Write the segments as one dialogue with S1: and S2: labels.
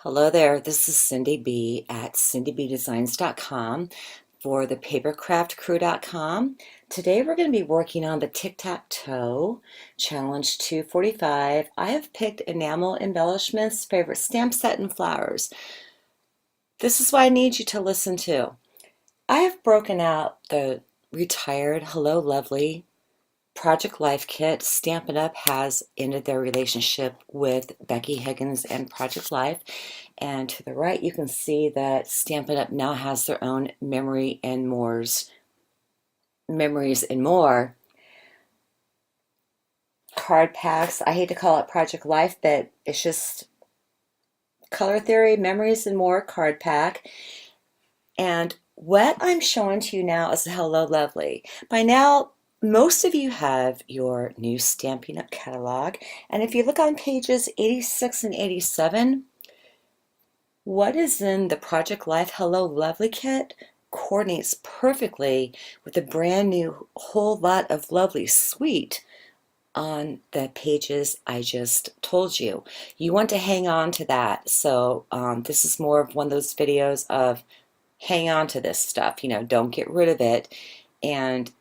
S1: Hello there, this is Cindy B at cindybdesigns.com for the papercraftcrew.com. Today we're going to be working on the Tic-Tac-Toe Challenge 245. I have picked enamel embellishments, favorite stamp set, and flowers. This is what I need you to listen to. I have broken out the retired Hello Lovely Project Life Kit. Stampin' Up! Has ended their relationship with Becky Higgins and Project Life. And to the right, you can see that Stampin' Up! Now has their own Memories and More card packs. I hate to call it Project Life, but it's just Color Theory Memories and More card pack. And what I'm showing to you now is the Hello Lovely. By now, most of you have your new Stampin' Up! Catalog, and if you look on pages 86 and 87, what is in the Project Life Hello Lovely kit coordinates perfectly with the brand new Whole Lot of Lovely suite on the pages I just told you. You want to hang on to that, so this is more of one of those videos of hang on to this stuff, don't get rid of it. And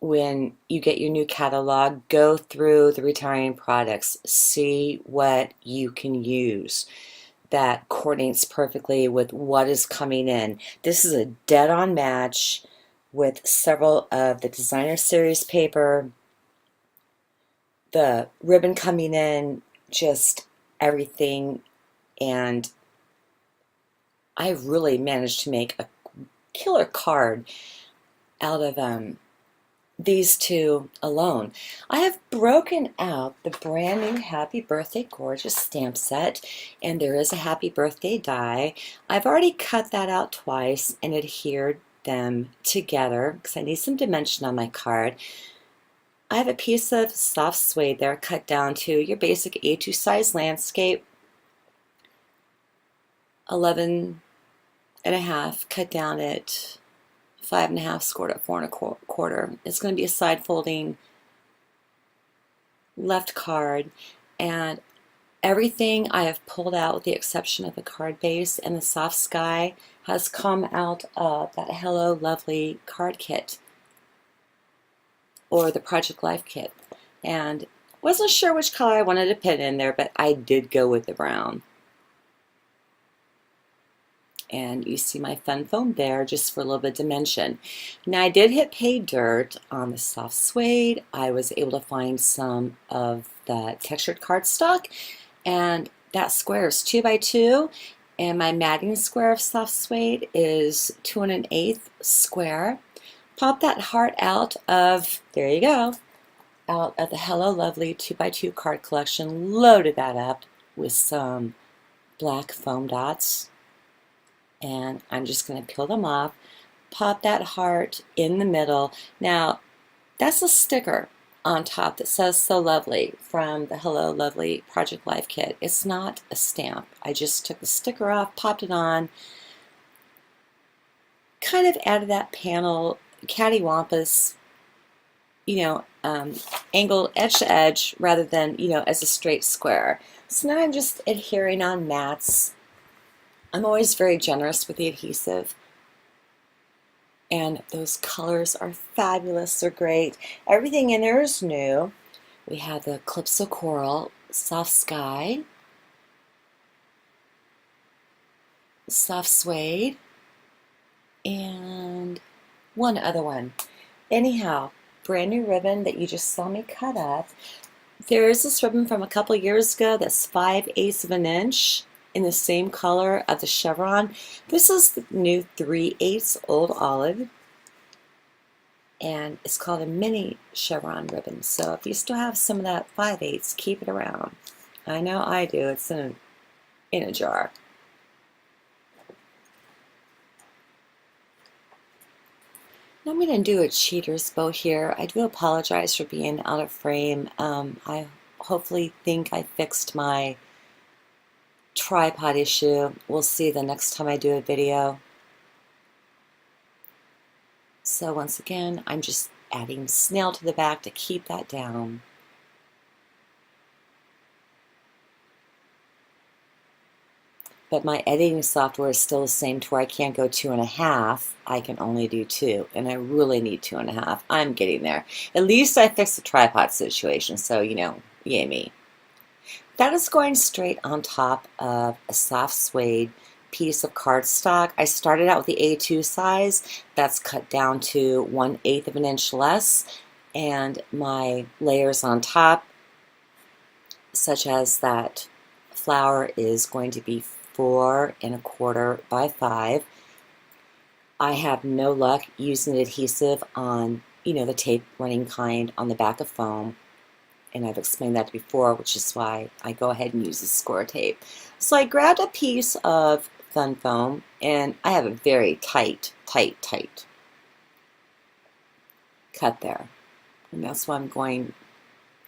S1: when you get your new catalog, go through the retiring products, see what you can use that coordinates perfectly with what is coming in. This is a dead-on match with several of the designer series paper, the ribbon coming in, just everything. And I really managed to make a killer card out of these two alone. I have broken out the brand new Happy Birthday Gorgeous stamp set, and there is a happy birthday die. I've already cut that out twice and adhered them together because I need some dimension on my card. I have a piece of soft suede there cut down to your basic A2 size landscape, 11 and a half cut down at 5.5, scored at 4.25. It's going to be a side folding left card, and everything I have pulled out with the exception of the card base and the soft sky has come out of that Hello Lovely card kit or the Project Life kit, and wasn't sure which color I wanted to put in there, but I did go with the brown. And you see my fun foam there just for a little bit of dimension. Now I did hit pay dirt on the soft suede. I was able to find some of the textured cardstock, and that square is 2 by 2, and my matting square of soft suede is 2 1/8 square. Pop that heart out of, there you go, out of the Hello Lovely 2 by 2 card collection. Loaded that up with some black foam dots. And I'm just going to peel them off, pop that heart in the middle. Now, that's a sticker on top that says So Lovely from the Hello Lovely Project Life kit. It's not a stamp. I just took the sticker off, popped it on, kind of added that panel, cattywampus, angled edge to edge rather than, as a straight square. So now I'm just adhering on mats. I'm always very generous with the adhesive, and those colors are fabulous. They're great. Everything in there is new. We have the Calypso Coral, Soft Sky, Soft Suede, and one other one. Anyhow, brand new ribbon that you just saw me cut up. There is this ribbon from a couple years ago that's 5/8 of an inch. In the same color of the chevron. This is the new 3/8 Old Olive, and it's called a mini chevron ribbon. So if you still have some of that 5/8, keep it around. I know I do. It's in a jar. Now I'm going to do a cheater's bow here. I do apologize for being out of frame. I hopefully think I fixed my tripod issue. We'll see the next time I do a video. So once again, I'm just adding snail to the back to keep that down. but my editing software is still the same to where I can't go 2.5. I can only do 2, and I really need 2.5. I'm getting there. At least I fixed the tripod situation, so yay me. That is going straight on top of a soft suede piece of cardstock. I started out with the A2 size. That's cut down to 1/8 of an inch less, and my layers on top, such as that flower, is going to be 4 1/4 by 5. I have no luck using adhesive on, the tape running kind on the back of foam. And I've explained that before, which is why I go ahead and use the score tape. So I grabbed a piece of Fun Foam, and I have a very tight cut there. And that's why I'm going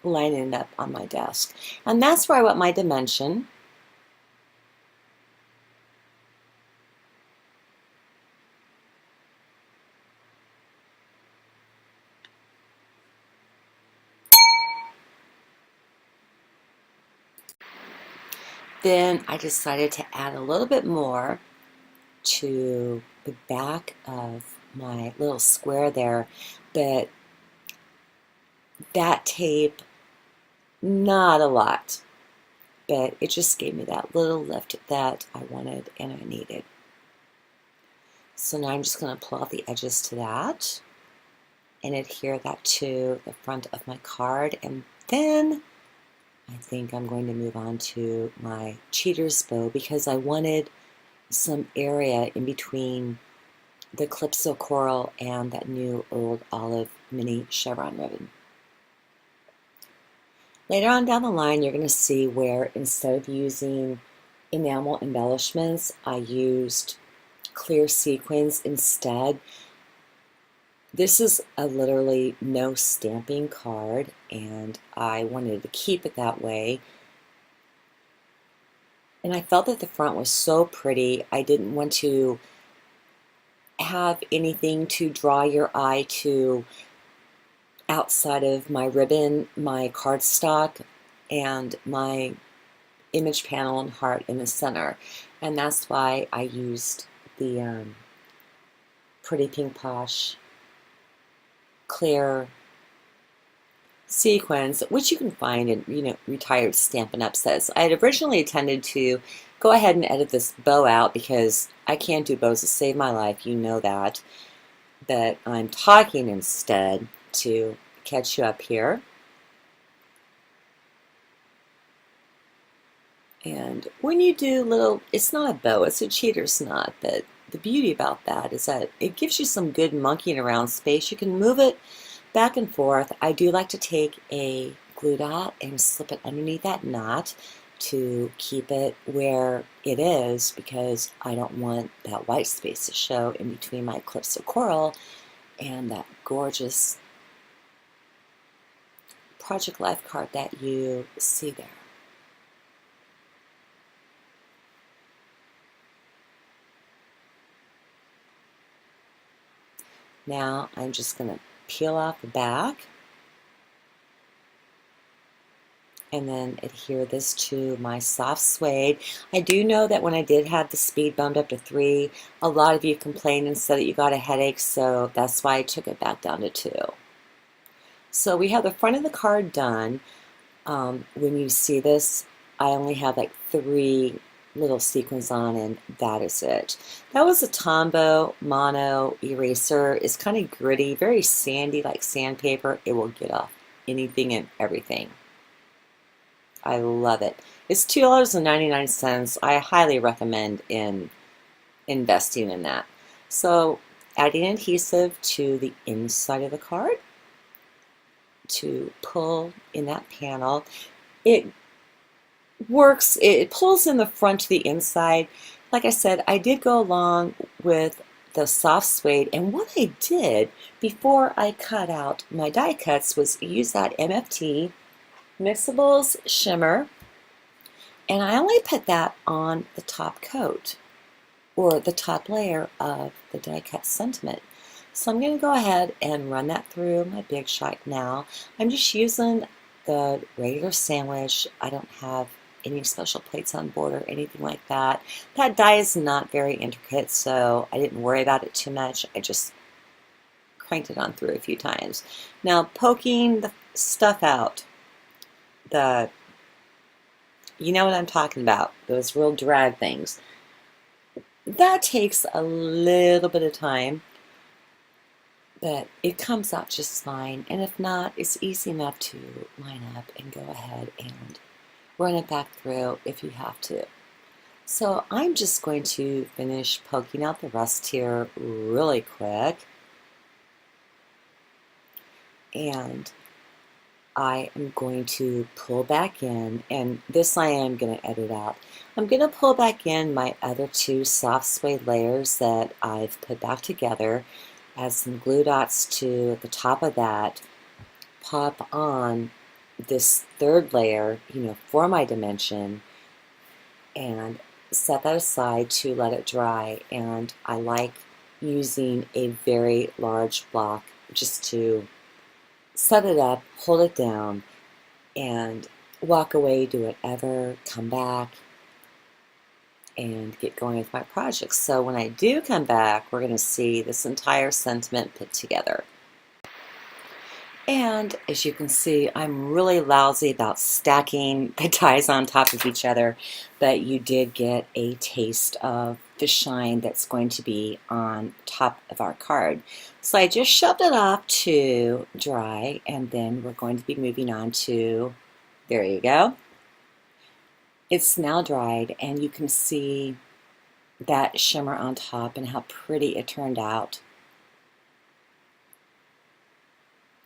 S1: lining it up on my desk. And that's where I want my dimension. Then I decided to add a little bit more to the back of my little square there, but that tape, not a lot, but it just gave me that little lift that I wanted and I needed. So now I'm just going to pull out the edges to that and adhere that to the front of my card, and then I think I'm going to move on to my cheater's bow because I wanted some area in between the Calypso Coral and that new old olive mini chevron ribbon. Later on down the line, you're going to see where instead of using enamel embellishments, I used clear sequins instead. This is a literally no stamping card, and I wanted to keep it that way. And I felt that the front was so pretty. I didn't want to have anything to draw your eye to outside of my ribbon, my cardstock, and my image panel and heart in the center. And that's why I used the Pretty Pink Posh clear sequins, which you can find in retired Stampin' Up sets. I had originally intended to go ahead and edit this bow out because I can't do bows to save my life, you know that. But I'm talking instead to catch you up here. And when you do it's not a bow, it's a cheater's knot, but the beauty about that is that it gives you some good monkeying around space. You can move it back and forth. I do like to take a glue dot and slip it underneath that knot to keep it where it is because I don't want that white space to show in between my Calypso Coral and that gorgeous Project Life card that you see there. Now I'm just going to peel off the back and then adhere this to my soft suede. I do know that when I did have the speed bumped up to 3, a lot of you complained and said that you got a headache, so that's why I took it back down to 2. So we have the front of the card done. When you see this, I only have like 3 little sequins on, and that is it. That was a Tombow mono eraser. It's kind of gritty, very sandy, like sandpaper. It will get off anything and everything. I love it. It's $2.99. I highly recommend investing in that. So adding adhesive to the inside of the card to pull in that panel. It works, it pulls in the front to the inside. Like I said, I did go along with the soft suede, and what I did before I cut out my die cuts was use that MFT Mixables shimmer, and I only put that on the top coat or the top layer of the die cut sentiment. So I'm going to go ahead and run that through my Big Shot now. I'm just using the regular sandwich. I don't have any special plates on board or anything like that. That die is not very intricate, so I didn't worry about it too much. I just cranked it on through a few times. Now, poking the stuff out, you know what I'm talking about, those real drag things. That takes a little bit of time, but it comes out just fine. And if not, it's easy enough to line up and go ahead and run it back through if you have to. So I'm just going to finish poking out the rest here really quick. And I am going to pull back in, and this I am going to edit out. I'm going to pull back in my other two soft suede layers that I've put back together, add some glue dots to the top of that, pop on this third layer, for my dimension, and set that aside to let it dry. And I like using a very large block just to set it up, hold it down, and walk away, do whatever, come back, and get going with my project. So when I do come back, we're going to see this entire sentiment put together. And as you can see, I'm really lousy about stacking the dies on top of each other, but you did get a taste of the shine that's going to be on top of our card. So I just shoved it off to dry, and then we're going to be moving on to, there you go. It's now dried, and you can see that shimmer on top and how pretty it turned out.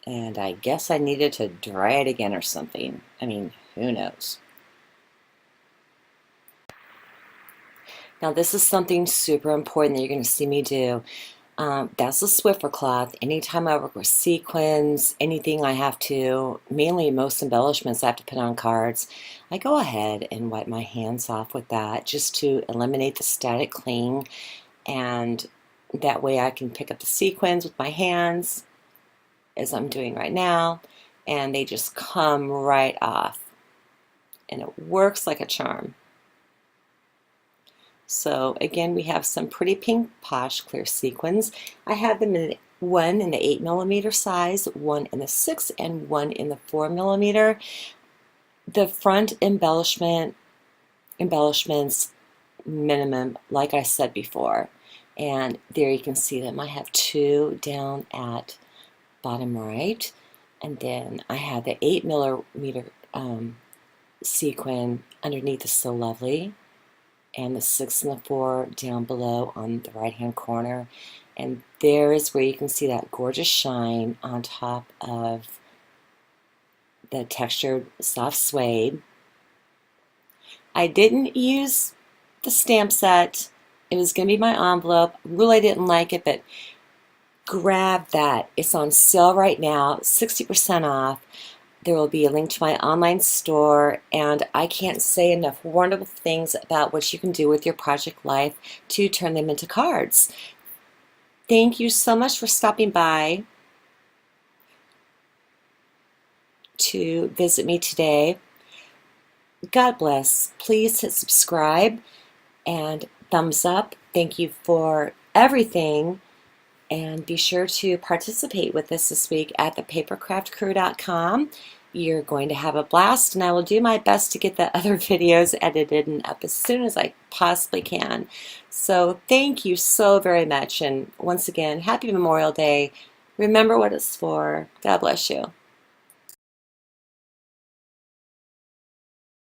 S1: And I guess I needed to dry it again or something. I mean, who knows? Now this is something super important that you're going to see me do. That's a Swiffer cloth. Anytime I work with sequins, anything I have to, mainly most embellishments I have to put on cards, I go ahead and wipe my hands off with that just to eliminate the static cling, and that way I can pick up the sequins with my hands, as I'm doing right now, and they just come right off, and it works like a charm. So again, we have some pretty pink posh clear sequins. I have them in one in the 8mm size, one in the 6, and one in the 4mm. The front embellishments minimum, like I said before, and there you can see them. I have two down at bottom right, and then I have the 8mm sequin underneath is So Lovely, and the 6 and the 4 down below on the right hand corner, and there is where you can see that gorgeous shine on top of the textured soft suede. I didn't use the stamp set. It was going to be my envelope. Really didn't like it, but grab that. It's on sale right now, 60% off. There will be a link to my online store, and I can't say enough wonderful things about what you can do with your project life to turn them into cards. Thank you so much for stopping by to visit me today. God bless. Please hit subscribe and thumbs up. Thank you for everything. And be sure to participate with us this week at thepapercraftcrew.com. You're going to have a blast, and I will do my best to get the other videos edited and up as soon as I possibly can. So thank you so very much, and once again, happy Memorial Day. Remember what it's for. God bless you.